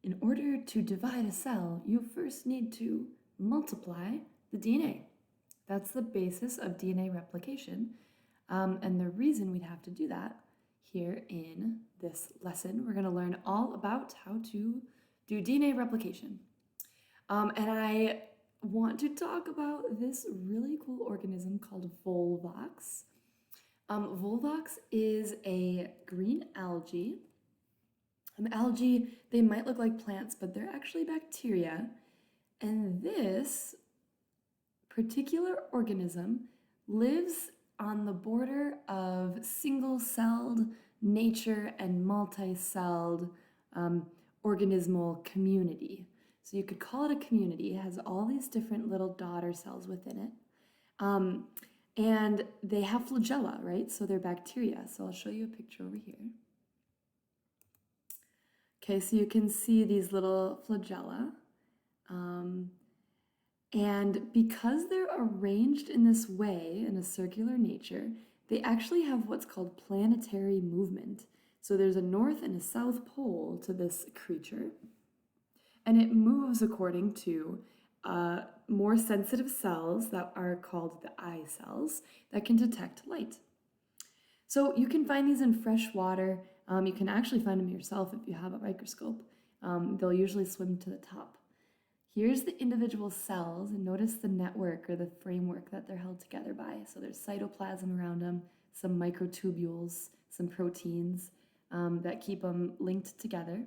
in order to divide a cell, you first need to multiply the DNA. That's the basis of DNA replication. And the reason we'd have to do that here in this lesson, we're going to learn all about how to do DNA replication. And I want to talk about this really cool organism called Volvox. Volvox is a green algae. Algae, they might look like plants, but they're actually bacteria. And this particular organism lives on the border of single-celled nature and multi-celled organismal community. So you could call it a community. It has all these different little daughter cells within it. And they have flagella, right? So they're bacteria. So I'll show you a picture over here. Okay, so you can see these little flagella. And because they're arranged in this way, in a circular nature, they actually have what's called planetary movement. So there's a north and a south pole to this creature, and it moves according to more sensitive cells that are called the eye cells that can detect light. So you can find these in fresh water. You can actually find them yourself if you have a microscope. They'll usually swim to the top. Here's the individual cells, and notice the network or the framework that they're held together by. So there's cytoplasm around them, some microtubules, some proteins that keep them linked together.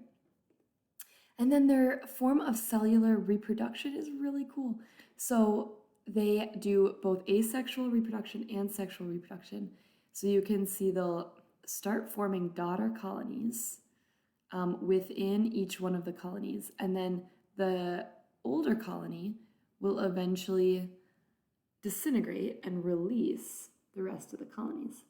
And then their form of cellular reproduction is really cool. So they do both asexual reproduction and sexual reproduction. So you can see they'll start forming daughter colonies within each one of the colonies, and then the older colony will eventually disintegrate and release the rest of the colonies.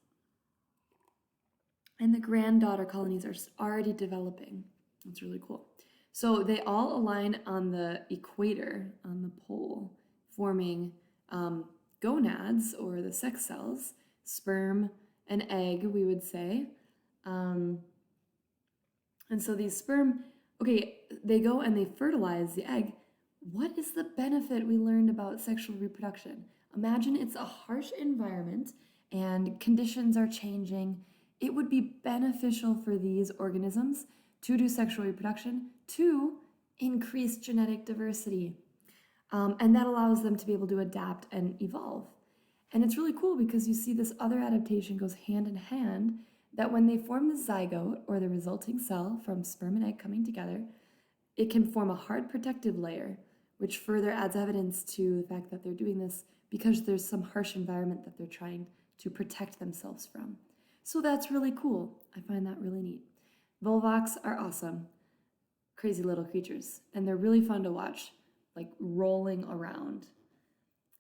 And the granddaughter colonies are already developing. That's really cool. So they all align on the equator, on the pole, forming gonads, or the sex cells, sperm and egg, we would say. And so these sperm, okay, they go and they fertilize the egg. What is the benefit we learned about sexual reproduction? Imagine it's a harsh environment and conditions are changing. It would be beneficial for these organisms to do sexual reproduction to increase genetic diversity. And that allows them to be able to adapt and evolve. And it's really cool because you see this other adaptation goes hand in hand, that when they form the zygote, or the resulting cell from sperm and egg coming together, it can form a hard protective layer, which further adds evidence to the fact that they're doing this because there's some harsh environment that they're trying to protect themselves from. So that's really cool. I find that really neat. Volvox are awesome. Crazy little creatures. And they're really fun to watch, like rolling around.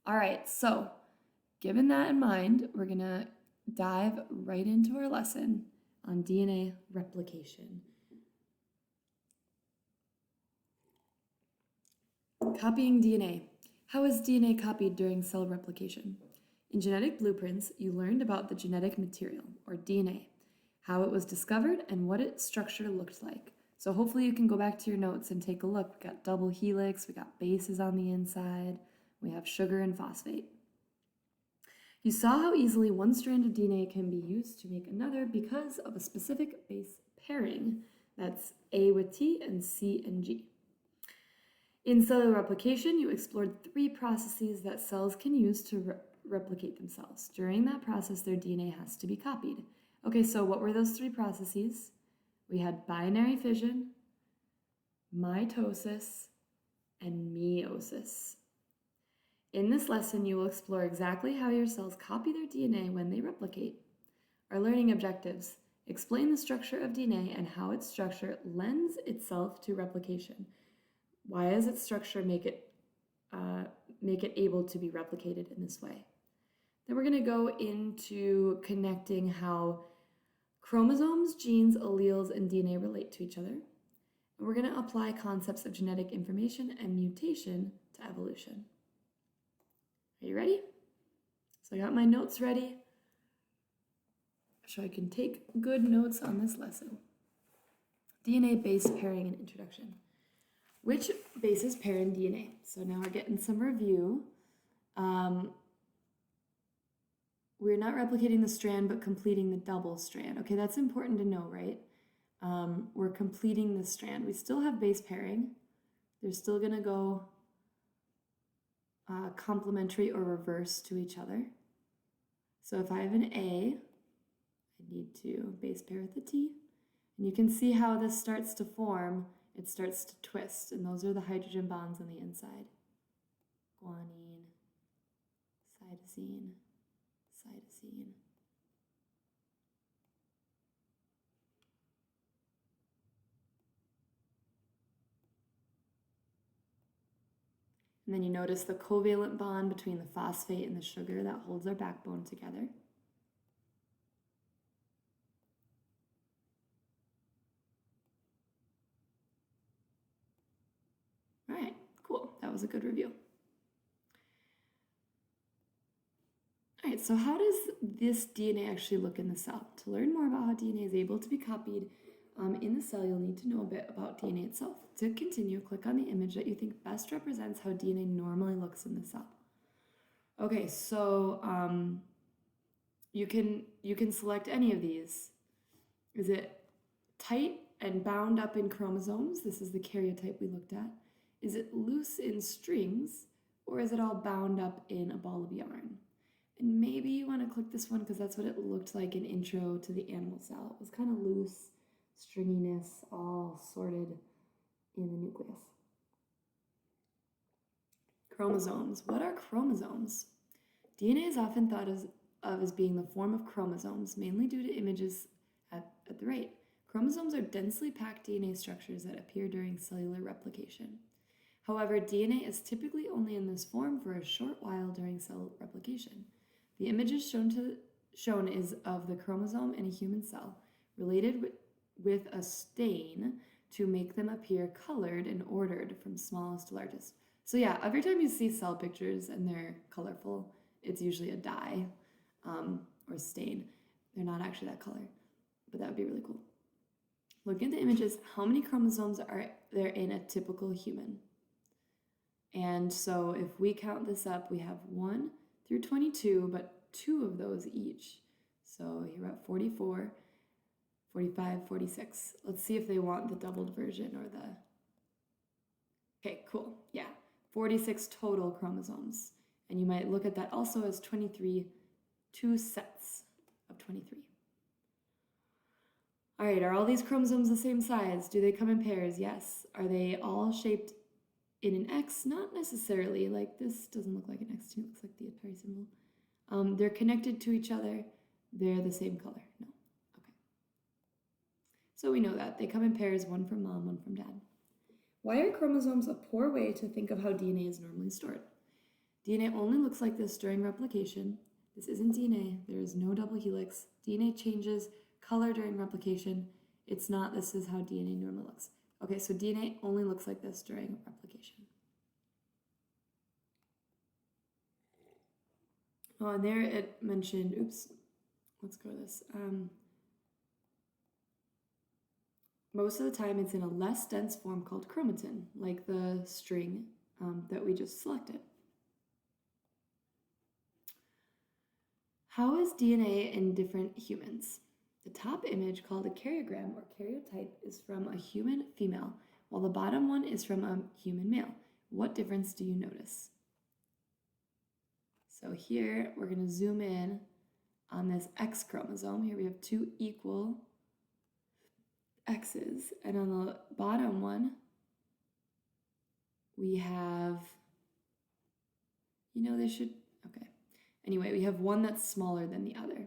All right, so given that in mind, we're going to dive right into our lesson on DNA replication. Copying DNA. How is DNA copied during cell replication? In genetic blueprints, you learned about the genetic material, or DNA, how it was discovered, and what its structure looked like. So hopefully you can go back to your notes and take a look. We got double helix, we got bases on the inside, we have sugar and phosphate. You saw how easily one strand of DNA can be used to make another because of a specific base pairing. That's A with T and C and G. In cellular replication, you explored 3 processes that cells can use to replicate themselves. During that process, their DNA has to be copied. Okay, so what were those 3 processes? We had binary fission, mitosis, and meiosis. In this lesson, you will explore exactly how your cells copy their DNA when they replicate. Our learning objectives: explain the structure of DNA and how its structure lends itself to replication. Why does its structure make it able to be replicated in this way? Then we're going to go into connecting how chromosomes, genes, alleles, and DNA relate to each other. And we're going to apply concepts of genetic information and mutation to evolution. Are you ready? So I got my notes ready, so I can take good notes on this lesson. DNA base pairing and introduction. Which bases pair in DNA? So now we're getting some review. We're not replicating the strand, but completing the double strand. Okay, that's important to know, right? We're completing the strand. We still have base pairing. They're still gonna go complementary or reverse to each other. So if I have an A, I need to base pair with the T. And you can see how this starts to form. It starts to twist, and those are the hydrogen bonds on the inside. Guanine, cytosine, cytosine. And then you notice the covalent bond between the phosphate and the sugar that holds our backbone together. All right, cool. That was a good review. All right, so how does this DNA actually look in the cell? To learn more about how DNA is able to be copied in the cell, you'll need to know a bit about DNA itself. To continue, click on the image that you think best represents how DNA normally looks in the cell. Okay, so you can select any of these. Is it tight and bound up in chromosomes? This is the karyotype we looked at. Is it loose in strings, or is it all bound up in a ball of yarn? And maybe you want to click this one because that's what it looked like in Intro to the Animal Cell. It was kind of loose, stringiness, all sorted in the nucleus. Chromosomes. What are chromosomes? DNA is often thought of as being the form of chromosomes, mainly due to images at the right. Chromosomes are densely packed DNA structures that appear during cellular replication. However, DNA is typically only in this form for a short while during cell replication. The image shown is of the chromosome in a human cell, related with a stain to make them appear colored and ordered from smallest to largest. So yeah, every time you see cell pictures and they're colorful, it's usually a dye or stain. They're not actually that color, but that would be really cool. Looking at the images, how many chromosomes are there in a typical human? And so if we count this up, we have 1 through 22, but 2 of those each. So here we're at 44, 45, 46. Let's see if they want the doubled version or the... Okay, cool. Yeah, 46 total chromosomes. And you might look at that also as 23, 2 sets of 23. All right, are all these chromosomes the same size? Do they come in pairs? Yes. Are they all shaped in an X? Not necessarily. Like this doesn't look like an X to me. It looks like the Atari symbol. They're connected to each other. They're the same color. No. Okay. So we know that. They come in pairs, one from mom, one from dad. Why are chromosomes a poor way to think of how DNA is normally stored? DNA only looks like this during replication. This isn't DNA. There is no double helix. DNA changes color during replication. It's not. This is how DNA normally looks. Okay, so DNA only looks like this during replication. Oh, and there it mentioned, oops, let's go to this. Most of the time it's in a less dense form called chromatin, like the string that we just selected. How is DNA in different humans? The top image, called a karyogram or karyotype, is from a human female, while the bottom one is from a human male. What difference do you notice? So here we're going to zoom in on this X chromosome. Here we have 2 equal X's, and on the bottom one we have, they should, okay. Anyway, we have one that's smaller than the other.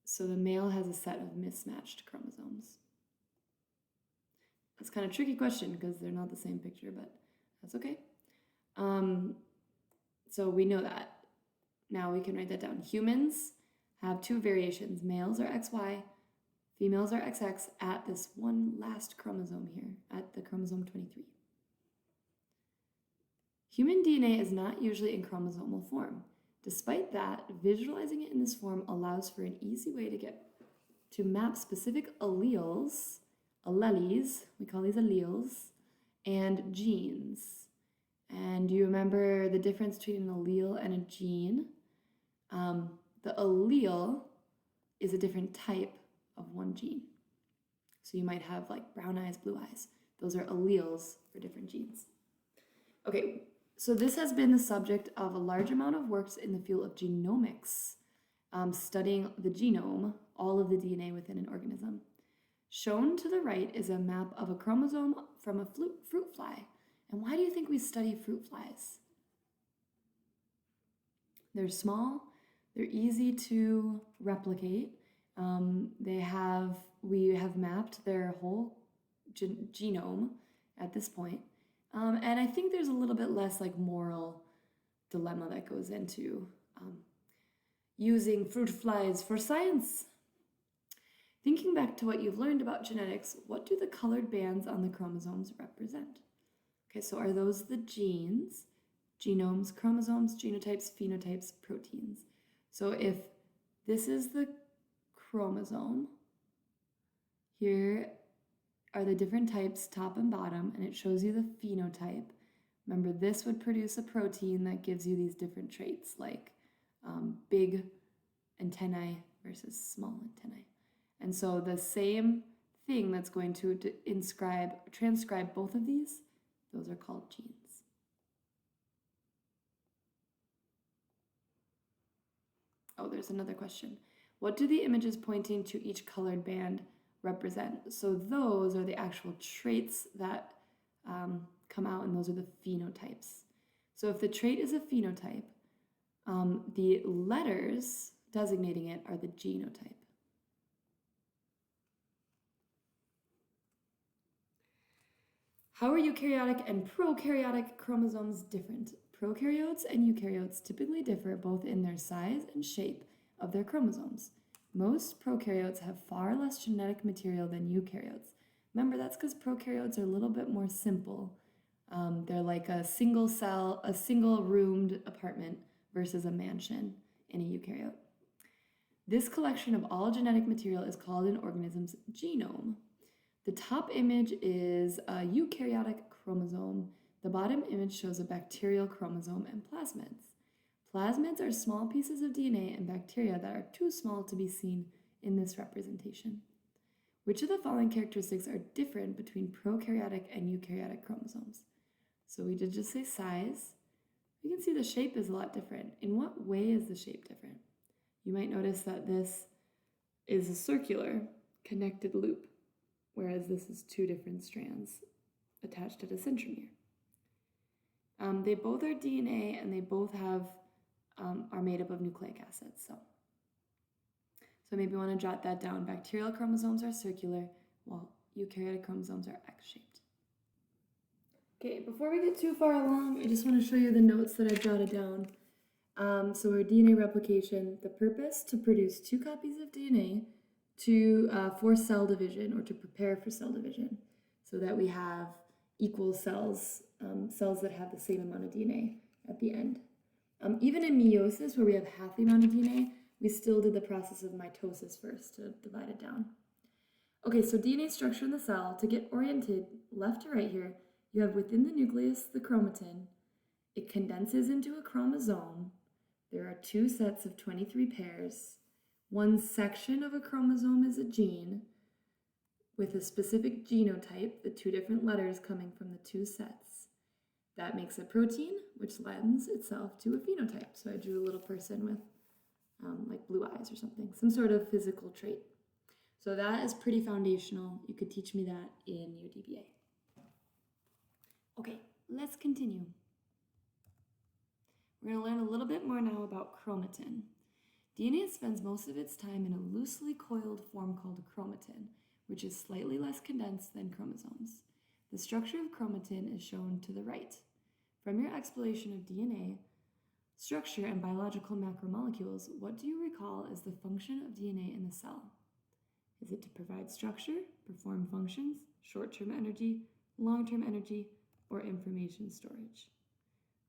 So the male has a set of mismatched chromosomes. That's kind of a tricky question because they're not the same picture, but that's okay. So we know that. Now we can write that down. Humans have 2 variations. Males are XY, females are XX at this one last chromosome here, at the chromosome 23. Human DNA is not usually in chromosomal form. Despite that, visualizing it in this form allows for an easy way to map specific alleles alleles, we call these alleles, and genes. And do you remember the difference between an allele and a gene? The allele is a different type of one gene. So you might have like brown eyes, blue eyes. Those are alleles for different genes. Okay, so this has been the subject of a large amount of works in the field of genomics, studying the genome, all of the DNA within an organism. Shown to the right is a map of a chromosome from a fruit fly. And why do you think we study fruit flies? They're small, they're easy to replicate. We have mapped their whole genome at this point. And I think there's a little bit less like moral dilemma that goes into using fruit flies for science. Thinking back to what you've learned about genetics, what do the colored bands on the chromosomes represent? Okay, so are those the genes, genomes, chromosomes, genotypes, phenotypes, proteins? So if this is the chromosome, here are the different types, top and bottom, and it shows you the phenotype. Remember, this would produce a protein that gives you these different traits, like big antennae versus small antennae. And so the same thing that's going to transcribe both of these, those are called genes. Oh, there's another question. What do the images pointing to each colored band represent? So those are the actual traits that come out, and those are the phenotypes. So if the trait is a phenotype, the letters designating it are the genotype. How are eukaryotic and prokaryotic chromosomes different? Prokaryotes and eukaryotes typically differ both in their size and shape of their chromosomes. Most prokaryotes have far less genetic material than eukaryotes. Remember, that's because prokaryotes are a little bit more simple. They're like a single cell, a single roomed apartment versus a mansion in a eukaryote. This collection of all genetic material is called an organism's genome. The top image is a eukaryotic chromosome. The bottom image shows a bacterial chromosome and plasmids. Plasmids are small pieces of DNA and bacteria that are too small to be seen in this representation. Which of the following characteristics are different between prokaryotic and eukaryotic chromosomes? So we did just say size. We can see the shape is a lot different. In what way is the shape different? You might notice that this is a circular connected loop, whereas this is two different strands attached at a centromere. They both are DNA, and they both are made up of nucleic acids. So maybe you want to jot that down. Bacterial chromosomes are circular, while eukaryotic chromosomes are X-shaped. Okay, before we get too far along, I just want to show you the notes that I jotted down. So our DNA replication, the purpose to produce 2 copies of DNA for cell division, or to prepare for cell division, so that we have equal cells, cells that have the same amount of DNA at the end. Even in meiosis, where we have half the amount of DNA, we still did the process of mitosis first to divide it down. Okay, so DNA structure in the cell, to get oriented left to right here, you have within the nucleus the chromatin. It condenses into a chromosome. There are 2 sets of 23 pairs. One section of a chromosome is a gene with a specific genotype, the 2 different letters coming from the 2 sets. That makes a protein, which lends itself to a phenotype. So I drew a little person with like blue eyes or something, some sort of physical trait. So that is pretty foundational. You could teach me that in your DBA. Okay, let's continue. We're going to learn a little bit more now about chromatin. DNA spends most of its time in a loosely coiled form called chromatin, which is slightly less condensed than chromosomes. The structure of chromatin is shown to the right. From your exploration of DNA structure and biological macromolecules, what do you recall as the function of DNA in the cell? Is it to provide structure, perform functions, short-term energy, long-term energy, or information storage?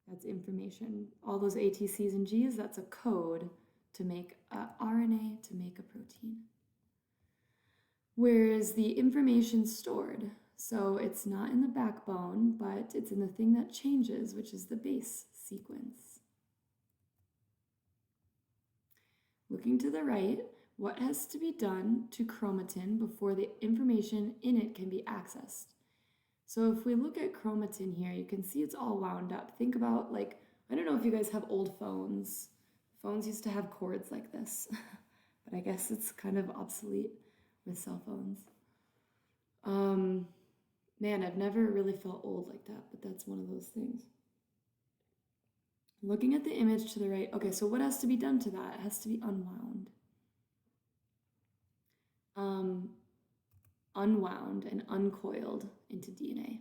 That's information. All those A, T, C's, and G's, that's a code to make RNA, to make a protein. Where is the information stored? So it's not in the backbone, but it's in the thing that changes, which is the base sequence. Looking to the right, what has to be done to chromatin before the information in it can be accessed? So if we look at chromatin here, you can see it's all wound up. Think about, like, I don't know if you guys have old phones. Phones used to have cords like this, but I guess it's kind of obsolete with cell phones. Man, I've never really felt old like that, but that's one of those things. Looking at the image to the right, okay, so what has to be done to that? It has to be unwound. Unwound and uncoiled into DNA.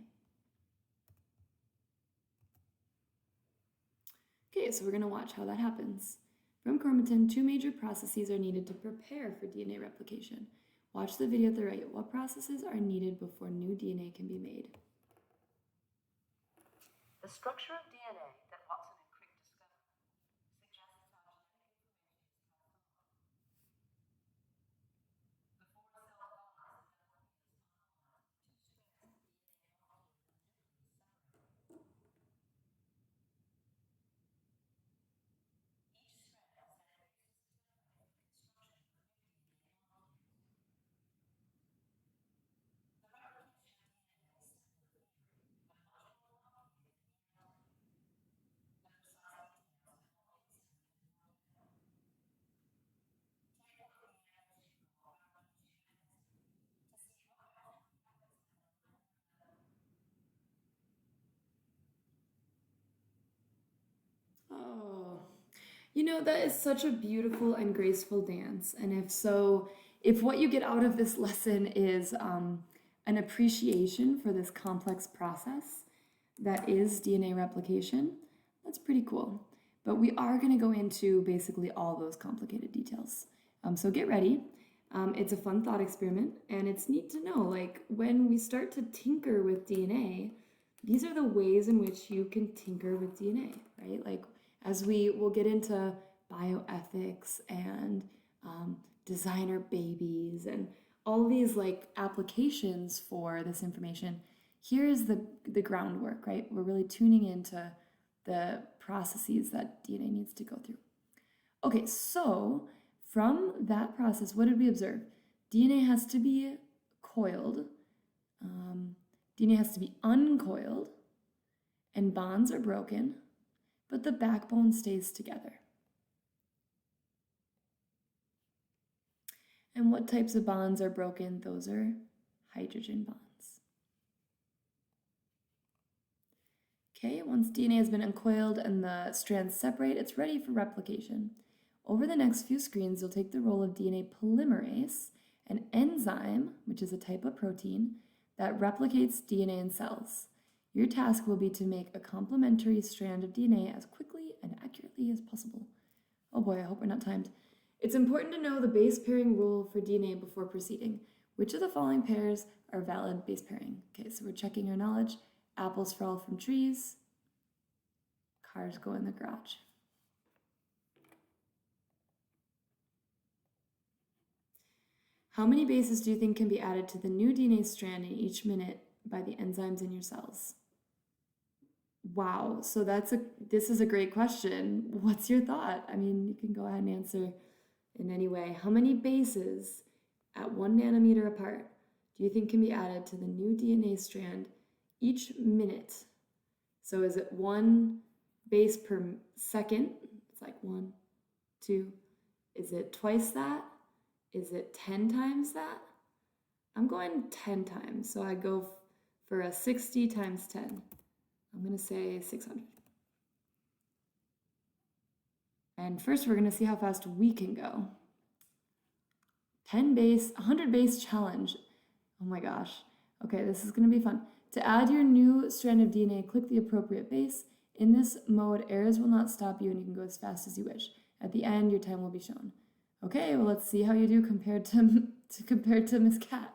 Okay, so we're going to watch how that happens. From chromatin, 2 major processes are needed to prepare for DNA replication. Watch the video at the right. What processes are needed before new DNA can be made? The structure of DNA that Watson and Crick discovered suggests how genetic information is passed on. Before cell bonds develop is unwound, 2 strands of DNA molecules are generally separated. Each strand is then explicitly identified for construction of new DNA molecules. The replication of DNA is simpler here, but much more complicated in reality. The precise details have always been ignored. Technically, the animation called replication mechanism to see what actually happens at the level of the Oh, you know, that is such a beautiful and graceful dance. And if what you get out of this lesson is an appreciation for this complex process that is DNA replication, that's pretty cool. But we are going to go into basically all those complicated details. So get ready. It's a fun thought experiment, and it's neat to know, like, when we start to tinker with DNA, these are the ways in which you can tinker with DNA, right? Like, as we'll get into bioethics and designer babies and all these like applications for this information, here's the groundwork, right? We're really tuning into the processes that DNA needs to go through. Okay, so from that process, what did we observe? DNA has to be coiled, DNA has to be uncoiled, and bonds are broken, but the backbone stays together. And what types of bonds are broken? Those are hydrogen bonds. Okay, once DNA has been uncoiled and the strands separate, it's ready for replication. Over the next few screens, you'll take the role of DNA polymerase, an enzyme, which is a type of protein, that replicates DNA in cells. Your task will be to make a complementary strand of DNA as quickly and accurately as possible. Oh boy, I hope we're not timed. It's important to know the base pairing rule for DNA before proceeding. Which of the following pairs are valid base pairing? Okay, so we're checking our knowledge. Apples fall from trees. Cars go in the garage. How many bases do you think can be added to the new DNA strand in each minute by the enzymes in your cells? Wow, so this is a great question. What's your thought? I mean, you can go ahead and answer in any way. How many bases at 1 nanometer apart do you think can be added to the new DNA strand each minute? So is it 1 base per second? It's like 1, 2. Is it twice that? Is it 10 times that? I'm going 10 times, so I go for a 60 times 10. I'm going to say 600. And first we're going to see how fast we can go. 100 base challenge. Oh my gosh. Okay, this is going to be fun. To add your new strand of DNA, click the appropriate base. In this mode, errors will not stop you and you can go as fast as you wish. At the end, your time will be shown. Okay, well, let's see how you do compared to Miss Cat.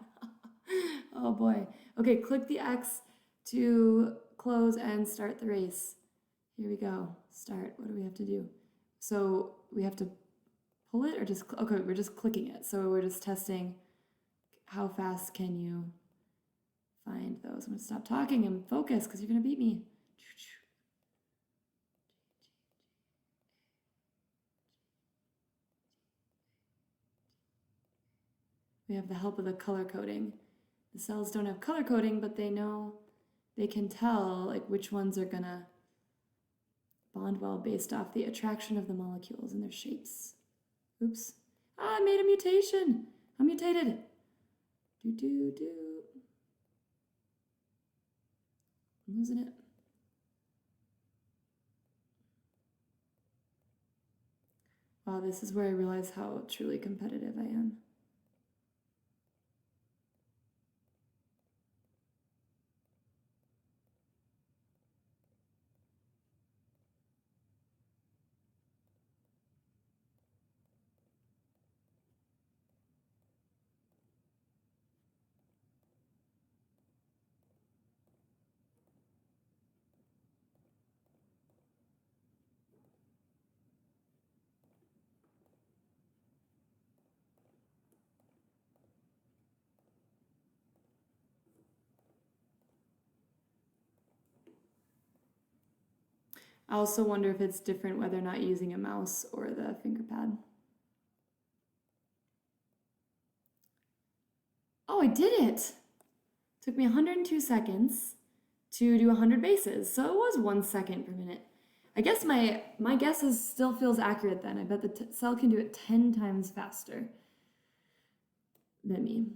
Oh boy. Okay, click the X to close and start the race. Here we go. Start. What do we have to do? So we have to pull it or just, okay, we're just clicking it. So we're just testing how fast can you find those? I'm gonna stop talking and focus because you're gonna beat me. We have the help of the color coding. The cells don't have color coding, but they know, they can tell like which ones are gonna bond well based off the attraction of the molecules and their shapes. Oops. Ah, I made a mutation. I'm mutated. I'm losing it. Wow, this is where I realize how truly competitive I am. I also wonder if it's different whether or not using a mouse or the finger pad. Oh, I did it! Took me 102 seconds to do 100 bases, so it was 1 second per minute. I guess my guess still feels accurate then. I bet the cell can do it 10 times faster than me.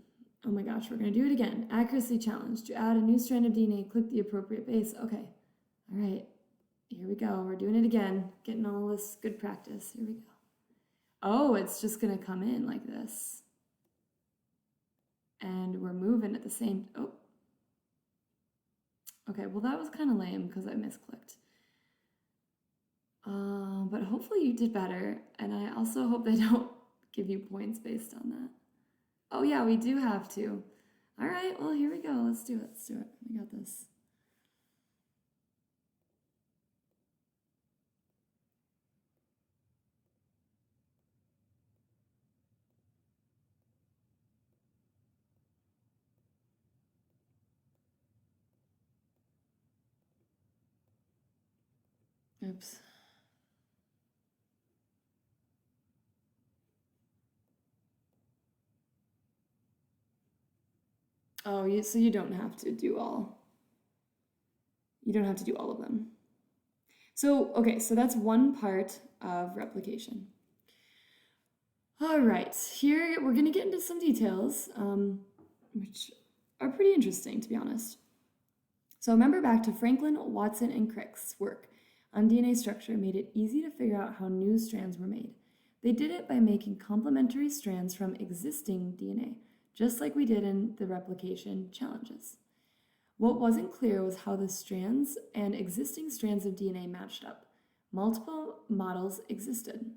Oh my gosh, we're gonna do it again. Accuracy challenge. To add a new strand of DNA, click the appropriate base. Okay, all right. Here we go. We're doing it again. Getting all this good practice. Here we go. Oh, it's just gonna come in like this. And we're moving at the same, oh. Okay, well that was kind of lame because I misclicked. But hopefully you did better. And I also hope they don't give you points based on that. Oh yeah, we do have to. All right, well here we go. Let's do it. Let's do it. We got this. Oops. Oh, so you don't have to do all. You don't have to do all of them. So, okay, so that's one part of replication. All right, here we're gonna get into some details, which are pretty interesting, to be honest. So remember back to Franklin, Watson, and Crick's work on DNA structure made it easy to figure out how new strands were made. They did it by making complementary strands from existing DNA, just like we did in the replication challenges. What wasn't clear was how the strands and existing strands of DNA matched up. Multiple models existed.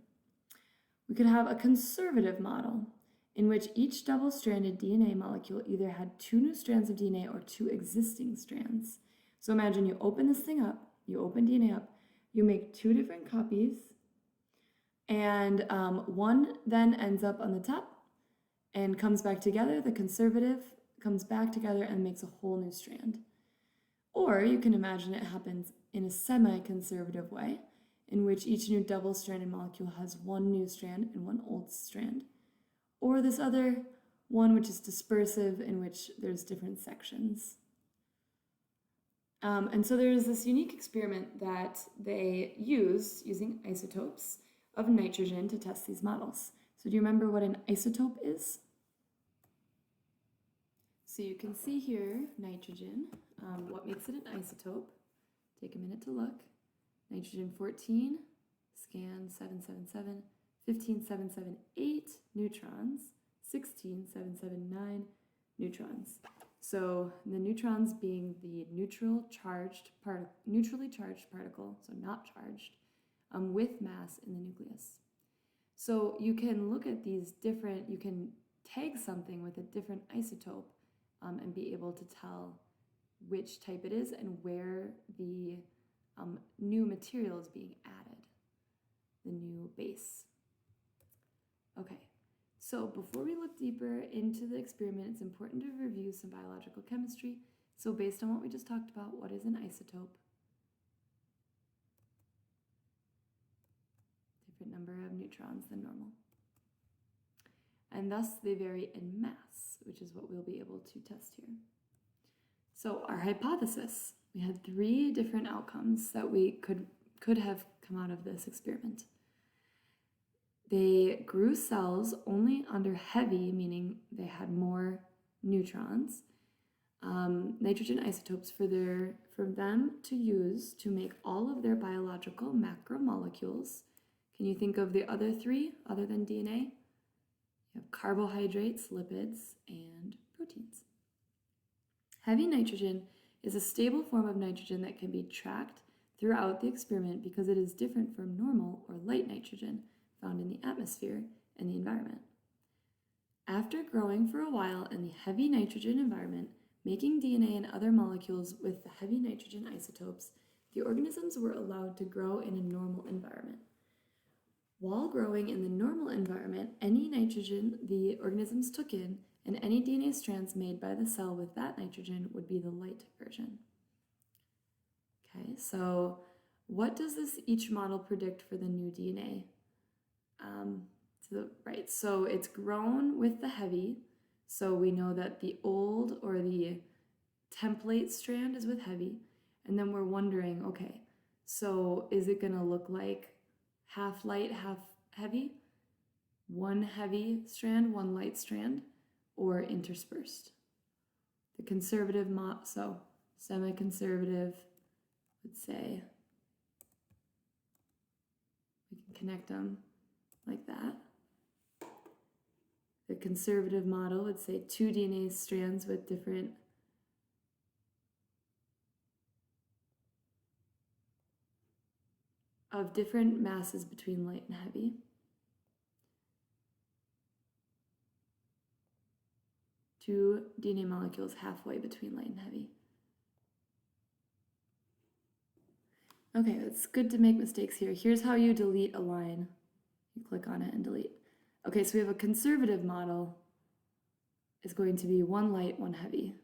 We could have a conservative model in which each double-stranded DNA molecule either had 2 new strands of DNA or 2 existing strands. So imagine you open this thing up, you open DNA up, you make 2 different copies, and one then ends up on the top and comes back together. The conservative comes back together and makes a whole new strand. Or you can imagine it happens in a semi-conservative way, in which each new double-stranded molecule has 1 new strand and 1 old strand. Or this other one, which is dispersive, in which there's different sections. And so there's this unique experiment that they used using isotopes of nitrogen to test these models. So do you remember what an isotope is? So you can see here nitrogen. What makes it an isotope? Take a minute to look. Nitrogen 14, scan 777, 15 778 neutrons, 16 779 neutrons. So the neutrons being the neutrally charged particle, so not charged, with mass in the nucleus. So you can look at these different, you can tag something with a different isotope and be able to tell which type it is and where the new material is being added, the new base. Okay, So before we look deeper into the experiment, it's important to review some biological chemistry. So based on what we just talked about, what is an isotope? Different number of neutrons than normal. And thus they vary in mass, which is what we'll be able to test here. So our hypothesis, we had 3 different outcomes that we could have come out of this experiment. They grew cells only under heavy, meaning they had more neutrons, nitrogen isotopes for them to use to make all of their biological macromolecules. Can you think of the other 3 other than DNA? You have carbohydrates, lipids, and proteins. Heavy nitrogen is a stable form of nitrogen that can be tracked throughout the experiment because it is different from normal or light nitrogen found in the atmosphere and the environment. After growing for a while in the heavy nitrogen environment, making DNA and other molecules with the heavy nitrogen isotopes, the organisms were allowed to grow in a normal environment. While growing in the normal environment, any nitrogen the organisms took in and any DNA strands made by the cell with that nitrogen would be the light version. Okay, so what does each model predict for the new DNA? To the right, so it's grown with the heavy, so we know that the old or the template strand is with heavy, and then we're wondering, okay, so is it going to look like half light, half heavy? One heavy strand, one light strand, or interspersed? The conservative, so semi-conservative would say, we can connect them like that. The conservative model would say 2 DNA strands with different masses between light and heavy. Two DNA molecules halfway between light and heavy. Okay, it's good to make mistakes here. Here's how you delete a line. You click on it and delete. Okay, so we have a conservative model is going to be 1 light, 1 heavy.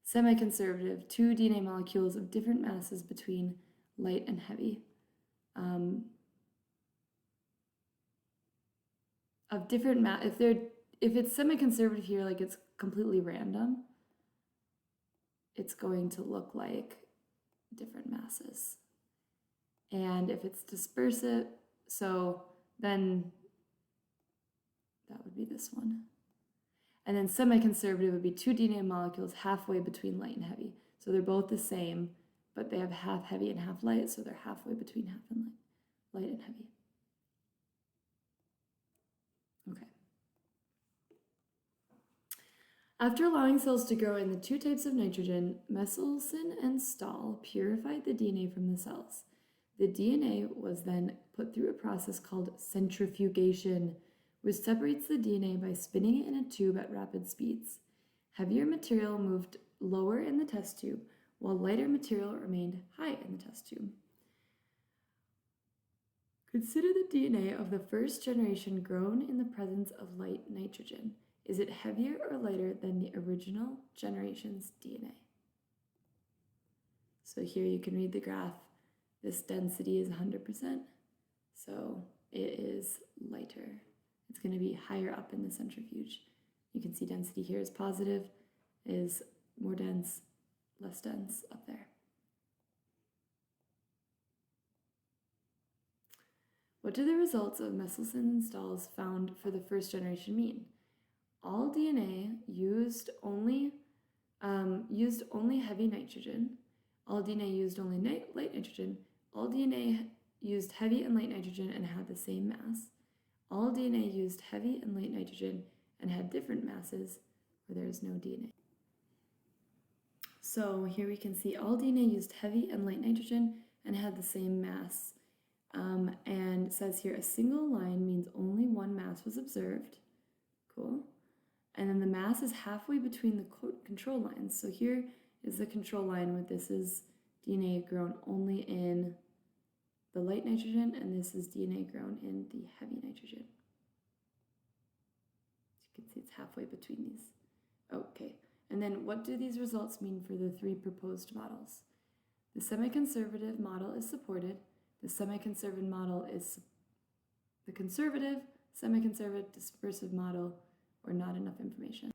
Semi-conservative, 2 DNA molecules of different masses between light and heavy. Of different if it's semi-conservative here, like it's completely random, it's going to look like different masses. And if it's dispersive, so then that would be this one. And then semi-conservative would be 2 DNA molecules halfway between light and heavy. So they're both the same, but they have half heavy and half light, so they're halfway between half and light and heavy. Okay. After allowing cells to grow in the 2 types of nitrogen, Messelson and Stahl purified the DNA from the cells. The DNA was then put through a process called centrifugation, which separates the DNA by spinning it in a tube at rapid speeds. Heavier material moved lower in the test tube, while lighter material remained high in the test tube. Consider the DNA of the first generation grown in the presence of light nitrogen. Is it heavier or lighter than the original generation's DNA? So here you can read the graph. This density is 100%, so it is lighter. It's going to be higher up in the centrifuge. You can see density here is positive, is more dense, less dense up there. What do the results of Messelson and Stahl's found for the first generation mean? All DNA used only heavy nitrogen. All DNA used only light nitrogen. All DNA used heavy and light nitrogen and had the same mass. All DNA used heavy and light nitrogen and had different masses where there is no DNA. So here we can see all DNA used heavy and light nitrogen and had the same mass. And it says here a single line means only one mass was observed. Cool. And then the mass is halfway between the control lines. So here is the control line where this is DNA grown only in the light nitrogen, and this is DNA grown in the heavy nitrogen. You can see it's halfway between these. Okay, and then what do these results mean for the 3 proposed models? The semi-conservative model is supported. The semi-conservative model is the conservative, semi-conservative, dispersive model, or not enough information.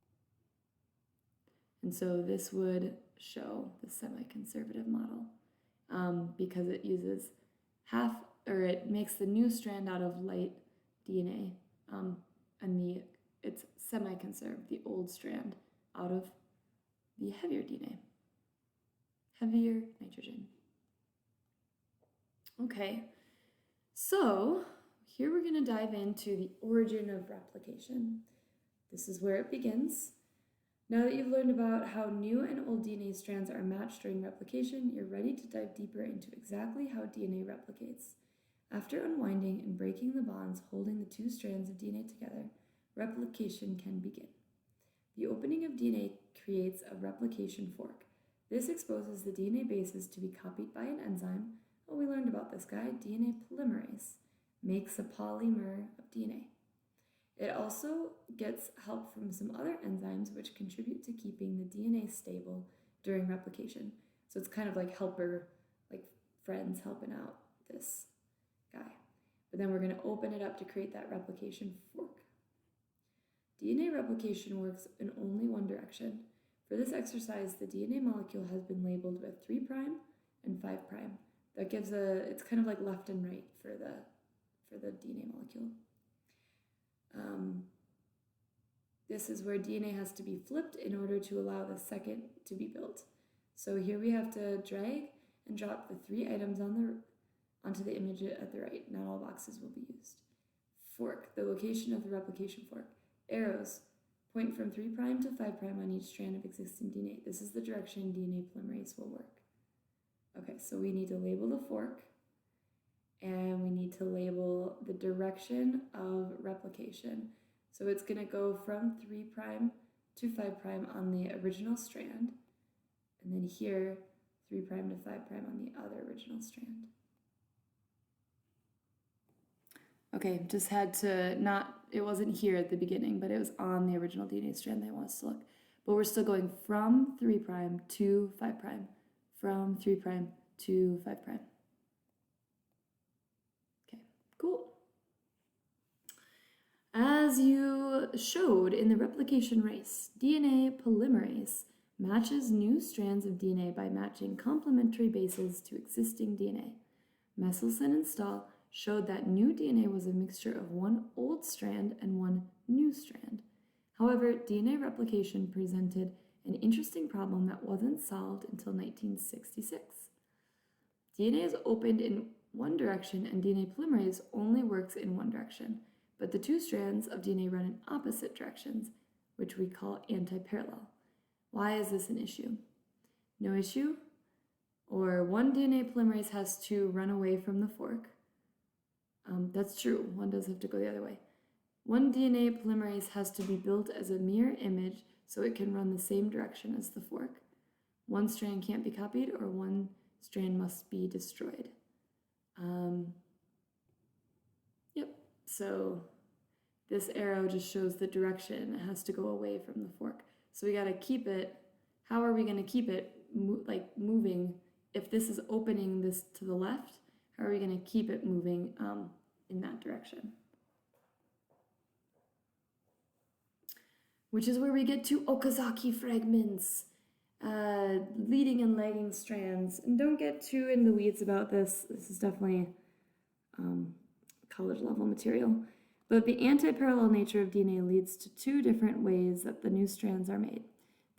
And so this would show the semi-conservative model because it uses it makes the new strand out of light DNA, and it's semi-conserved, the old strand, out of the heavier DNA, heavier nitrogen. Okay, so here we're going to dive into the origin of replication. This is where it begins. Now that you've learned about how new and old DNA strands are matched during replication, you're ready to dive deeper into exactly how DNA replicates. After unwinding and breaking the bonds holding the 2 strands of DNA together, replication can begin. The opening of DNA creates a replication fork. This exposes the DNA bases to be copied by an enzyme. We learned about this guy, DNA polymerase, makes a polymer of DNA. It also gets help from some other enzymes which contribute to keeping the DNA stable during replication. So it's kind of like helper, like friends helping out this guy. But then we're going to open it up to create that replication fork. DNA replication works in only one direction. For this exercise, the DNA molecule has been labeled with 3' and 5'. That gives it's kind of like left and right for the DNA molecule. This is where DNA has to be flipped in order to allow the second to be built. So here we have to drag and drop the 3 items onto the image at the right. Not all boxes will be used. Fork, the location of the replication fork. Arrows point from 3' to 5' on each strand of existing DNA. This is the direction DNA polymerase will work. Okay, so we need to label the fork, and we need to label the direction of replication. So it's going to go from 3' to 5' on the original strand, and then here 3' to 5' on the other original strand. Okay, just had to it wasn't here at the beginning, but it was on the original DNA strand they want us to look. But we're still going from 3' to 5', from 3' to 5'. Okay, cool. As you showed in the replication race, DNA polymerase matches new strands of DNA by matching complementary bases to existing DNA. Meselson and Stahl showed that new DNA was a mixture of one old strand and one new strand. However, DNA replication presented an interesting problem that wasn't solved until 1966. DNA is opened in one direction and DNA polymerase only works in one direction, but the 2 strands of DNA run in opposite directions, which we call anti-parallel. Why is this an issue? No issue? Or one DNA polymerase has to run away from the fork. That's true, one does have to go the other way. One DNA polymerase has to be built as a mirror image so it can run the same direction as the fork. One strand can't be copied, or one strand must be destroyed. Yep, so this arrow just shows the direction. It has to go away from the fork. So we got to keep it. How are we going to keep it moving? If this is opening this to the left, how are we going to keep it moving in that direction? Which is where we get to Okazaki fragments, leading and lagging strands. And don't get too in the weeds about this. This is definitely college level material. But the anti-parallel nature of DNA leads to 2 different ways that the new strands are made.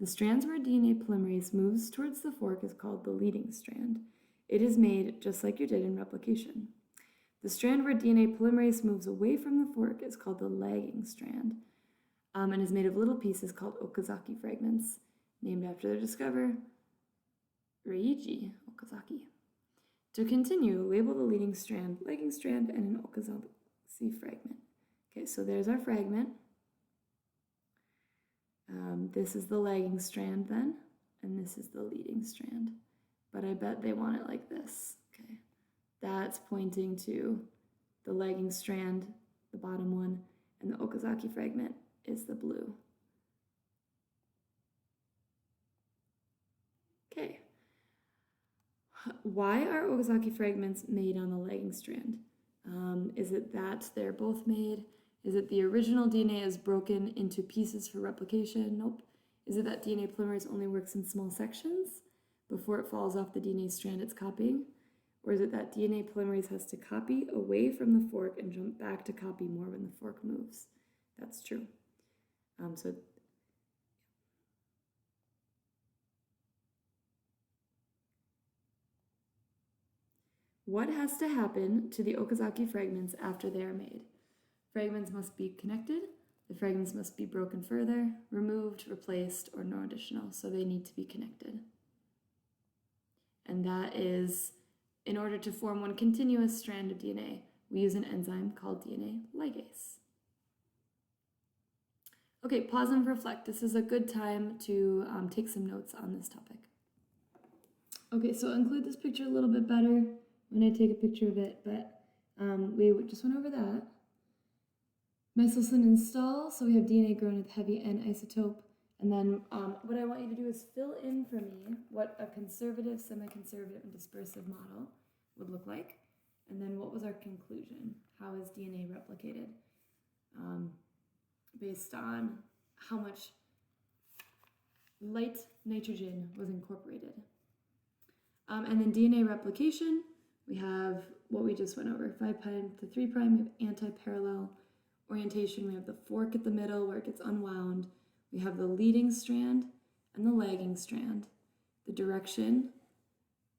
The strands where DNA polymerase moves towards the fork is called the leading strand. It is made just like you did in replication. The strand where DNA polymerase moves away from the fork is called the lagging strand, and is made of little pieces called Okazaki fragments, named after their discoverer, Reiji Okazaki. To continue, label the leading strand, lagging strand, and an Okazaki fragment. Okay, so there's our fragment. This is the lagging strand then, and this is the leading strand. But I bet they want it like this. Okay, that's pointing to the lagging strand, the bottom one, and the Okazaki fragment is the blue. Okay. Why are Okazaki fragments made on the lagging strand? Is it that they're both made? Is it the original DNA is broken into pieces for replication? Nope. Is it that DNA polymerase only works in small sections before it falls off the DNA strand it's copying? Or is it that DNA polymerase has to copy away from the fork and jump back to copy more when the fork moves? That's true. What has to happen to the Okazaki fragments after they are made? Fragments must be connected, the fragments must be broken further, removed, replaced, or no additional, so they need to be connected. And that is, in order to form one continuous strand of DNA, we use an enzyme called DNA ligase. Okay, pause and reflect. This is a good time to take some notes on this topic. Okay, so include this picture a little bit better when I take a picture of it, but we just went over that. Meselson install, so we have DNA grown with heavy N isotope. And then what I want you to do is fill in for me what a conservative, semi-conservative, and dispersive model would look like. And then what was our conclusion? How is DNA replicated? Based on how much light nitrogen was incorporated. And then DNA replication, we have what we just went over, 5' to 3', we have anti-parallel orientation, we have the fork at the middle where it gets unwound, we have the leading strand and the lagging strand. The direction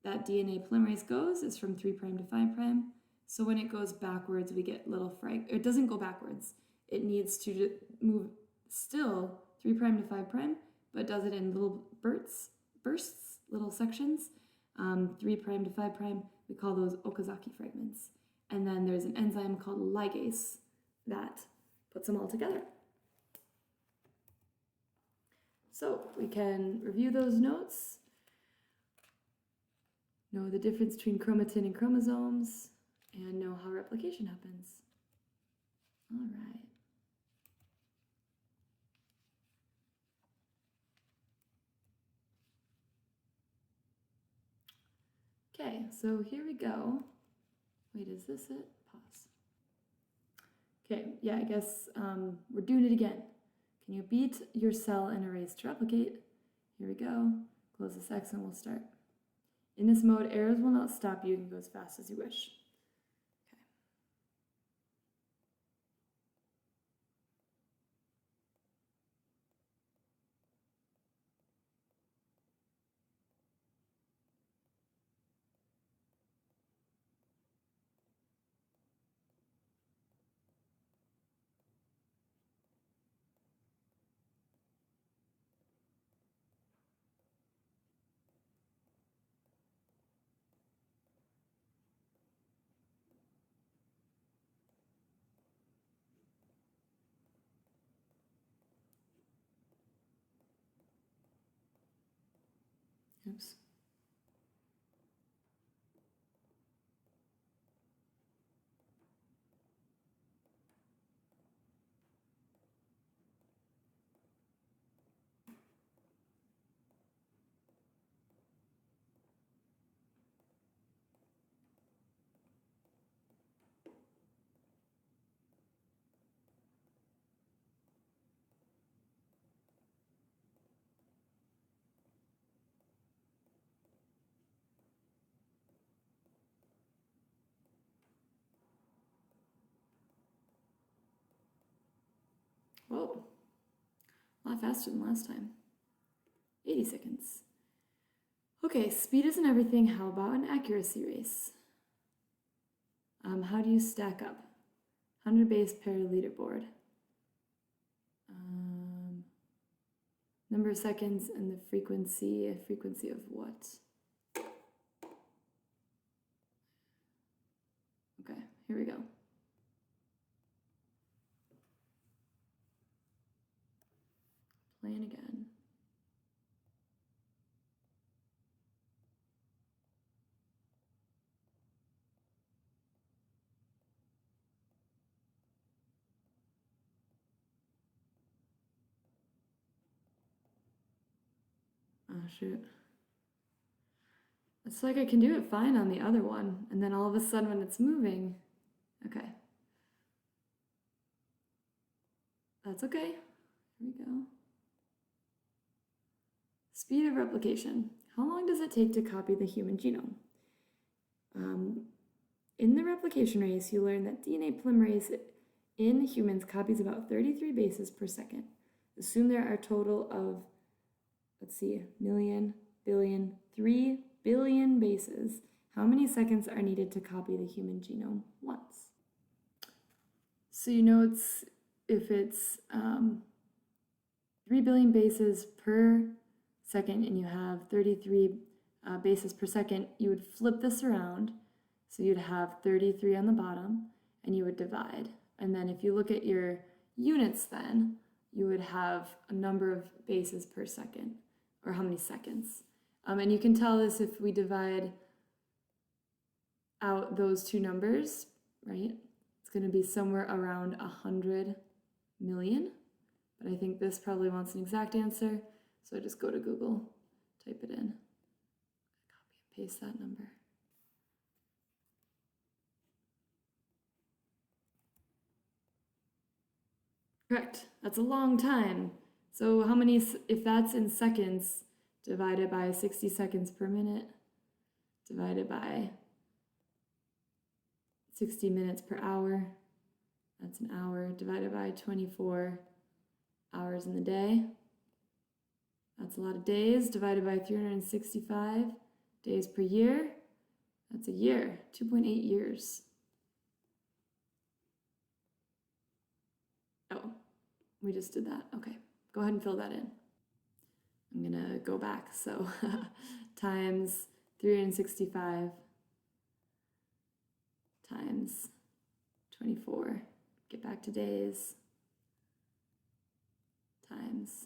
that DNA polymerase goes is from 3' to 5', so when it goes backwards, we get little it doesn't go backwards. It needs to move still 3' to 5', but does it in little bursts, little sections. 3' to 5', we call those Okazaki fragments. And then there's an enzyme called ligase that puts them all together. So we can review those notes, know the difference between chromatin and chromosomes, and know how replication happens. All right. Okay, so here we go. Wait, is this it? Pause. Okay, yeah, I guess we're doing it again. Can you beat your cell in a race to replicate? Here we go. Close this X and we'll start. In this mode, arrows will not stop you. You can go as fast as you wish. Oops. Whoa, a lot faster than last time. 80 seconds. Okay, speed isn't everything. How about an accuracy race? How do you stack up? 100 base pair leaderboard. Number of seconds and the frequency of what? Okay, here we go. Playing again. Oh, shoot. It's like I can do it fine on the other one, and then all of a sudden when it's moving, okay. That's okay. Here we go. Speed of replication. How long does it take to copy the human genome? In the replication race, you learn that DNA polymerase in humans copies about 33 bases per second. Assume there are a total of, let's see, million, billion, 3 billion bases. How many seconds are needed to copy the human genome once? So you know if it's 3 billion bases per second and you have 33 bases per second, you would flip this around. So you'd have 33 on the bottom and you would divide. And then if you look at your units then, you would have a number of bases per second, or how many seconds. And you can tell this if we divide out those two numbers, right? It's going to be somewhere around 100 million. But I think this probably wants an exact answer. So I just go to Google, type it in, copy and paste that number. Correct. That's a long time. So how many, if that's in seconds, divided by 60 seconds per minute, divided by 60 minutes per hour, that's an hour, divided by 24 hours in the day. That's a lot of days, divided by 365 days per year. That's a year, 2.8 years. Oh, we just did that. Okay, go ahead and fill that in. I'm gonna go back. So times 365 times 24, get back to days, times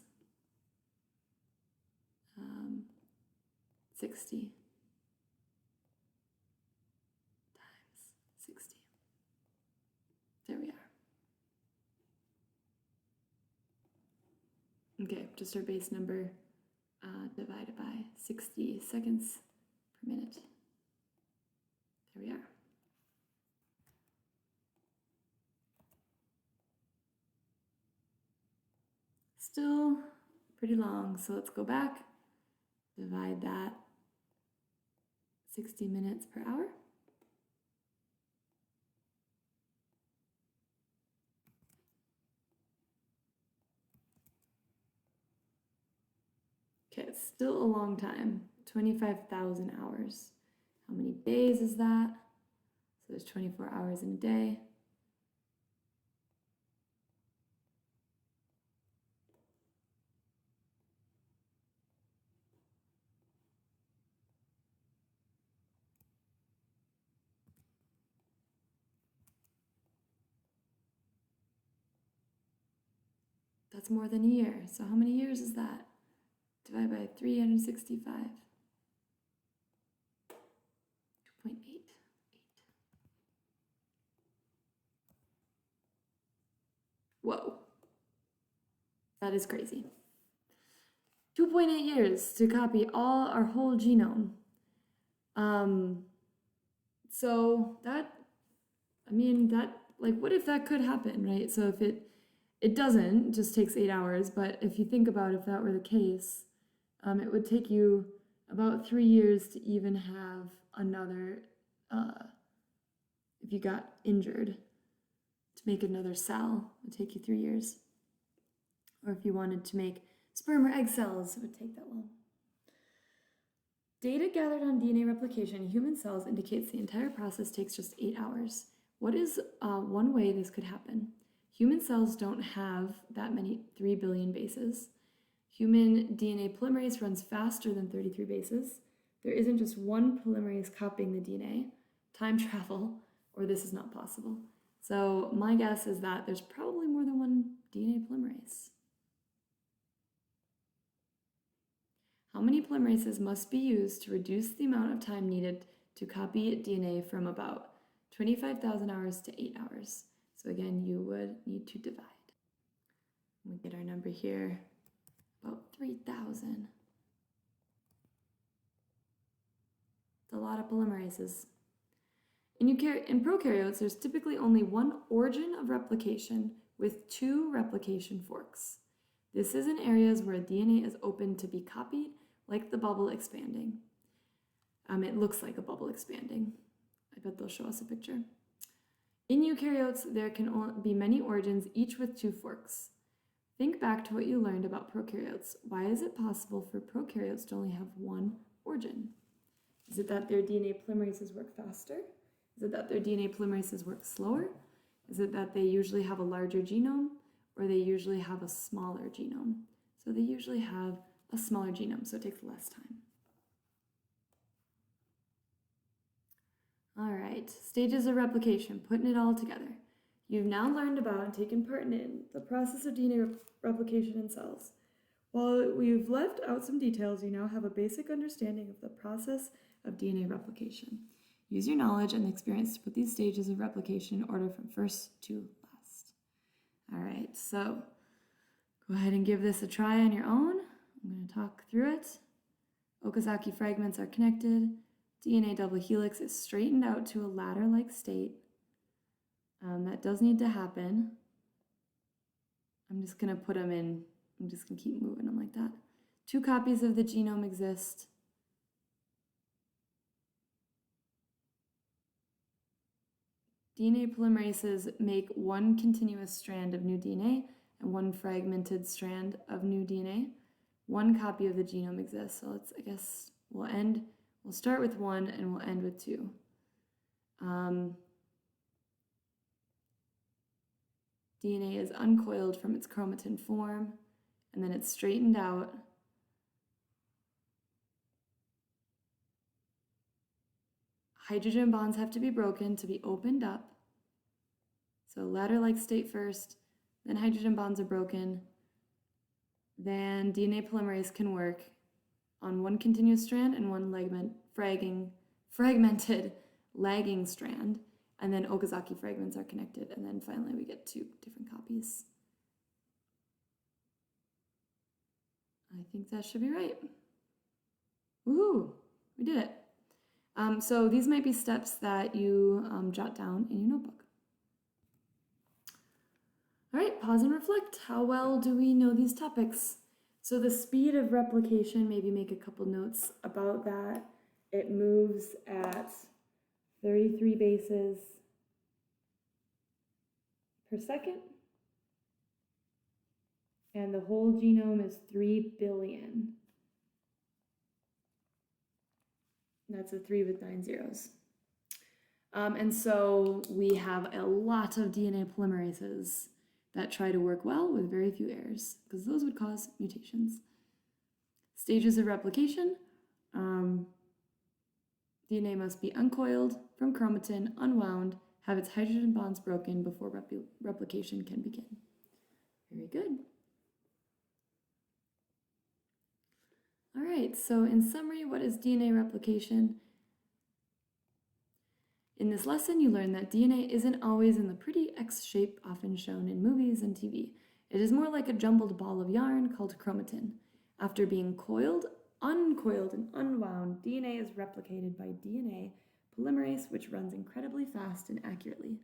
60 times 60. There we are. Okay, just our base number divided by 60 seconds per minute. There we are. Still pretty long, so let's go back, divide that 60 minutes per hour. Okay, it's still a long time, 25,000 hours. How many days is that? So there's 24 hours in a day. That's more than a year. So how many years is that? Divide by 365. 2.88. Whoa. That is crazy. 2.8 years to copy our whole genome. So that, like, what if that could happen, right? So if it doesn't, it just takes 8 hours, but if you think about if that were the case, it would take you about 3 years to even have another, if you got injured, to make another cell, it would take you 3 years. Or if you wanted to make sperm or egg cells, it would take that long. Data gathered on DNA replication in human cells indicates the entire process takes just 8 hours. What is one way this could happen? Human cells don't have that many 3 billion bases. Human DNA polymerase runs faster than 33 bases. There isn't just one polymerase copying the DNA. Time travel, or this is not possible. So my guess is that there's probably more than one DNA polymerase. How many polymerases must be used to reduce the amount of time needed to copy DNA from about 25,000 hours to 8 hours? So again, you would need to divide. We get our number here, about 3,000 a lot of polymerases. In prokaryotes, there's typically only one origin of replication with 2 replication forks. This is in areas where DNA is open to be copied, like the bubble expanding. It looks like a bubble expanding. I bet they'll show us a picture. In eukaryotes, there can be many origins, each with 2 forks. Think back to what you learned about prokaryotes. Why is it possible for prokaryotes to only have one origin? Is it that their DNA polymerases work faster? Is it that their DNA polymerases work slower? Is it that they usually have a larger genome, or they usually have a smaller genome? So they usually have a smaller genome, so it takes less time. All right, stages of replication, putting it all together. You've now learned about and taken part in the process of DNA replication in cells. While we've left out some details, you now have a basic understanding of the process of DNA replication. Use your knowledge and experience to put these stages of replication in order from first to last. All right, so go ahead and give this a try on your own. I'm going to talk through it. Okazaki fragments are connected. DNA double helix is straightened out to a ladder-like state. That does need to happen. I'm just going to put them in. I'm just going to keep moving them like that. 2 copies of the genome exist. DNA polymerases make 1 continuous strand of new DNA and 1 fragmented strand of new DNA. 1 copy of the genome exists. So I guess we'll start with 1 and we'll end with 2. DNA is uncoiled from its chromatin form, and then it's straightened out. Hydrogen bonds have to be broken to be opened up. So ladder-like state first, then hydrogen bonds are broken. Then DNA polymerase can work on 1 continuous strand and 1 fragmented lagging strand. And then Okazaki fragments are connected, and then finally we get 2 different copies. I think that should be right. Woohoo! We did it. So these might be steps that you jot down in your notebook. All right, pause and reflect. How well do we know these topics? So the speed of replication, maybe make a couple notes about that. It moves at 33 bases per second. And the whole genome is 3 billion. That's a 3 with 9 zeros. And so we have a lot of DNA polymerases that try to work well with very few errors, because those would cause mutations. Stages of replication. DNA must be uncoiled from chromatin, unwound, have its hydrogen bonds broken before replication can begin. Very good. All right, so in summary, what is DNA replication? In this lesson, you learned that DNA isn't always in the pretty X shape often shown in movies and TV. It is more like a jumbled ball of yarn called chromatin. After being coiled, uncoiled, and unwound, DNA is replicated by DNA polymerase, which runs incredibly fast and accurately.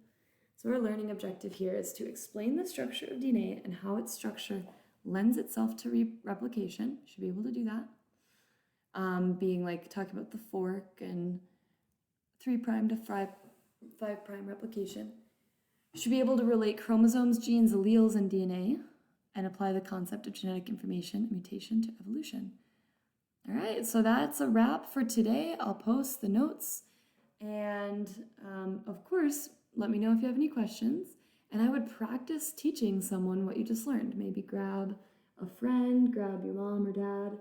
So our learning objective here is to explain the structure of DNA and how its structure lends itself to replication. You should be able to do that. Being like talking about the fork and 3' to 5' replication. You should be able to relate chromosomes, genes, alleles, and DNA and apply the concept of genetic information, mutation to evolution. All right, so that's a wrap for today. I'll post the notes. And of course, let me know if you have any questions. And I would practice teaching someone what you just learned. Maybe grab a friend, grab your mom or dad.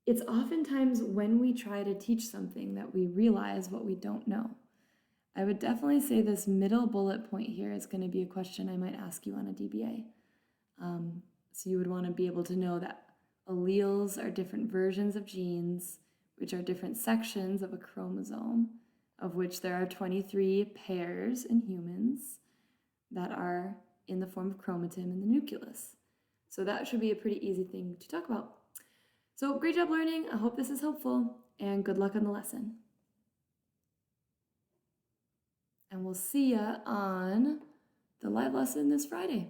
It's oftentimes when we try to teach something that we realize what we don't know. I would definitely say this middle bullet point here is going to be a question I might ask you on a DBA. So you would want to be able to know that alleles are different versions of genes, which are different sections of a chromosome, of which there are 23 pairs in humans that are in the form of chromatin in the nucleus. So that should be a pretty easy thing to talk about. So great job learning. I hope this is helpful, and good luck on the lesson. And we'll see ya on the live lesson this Friday.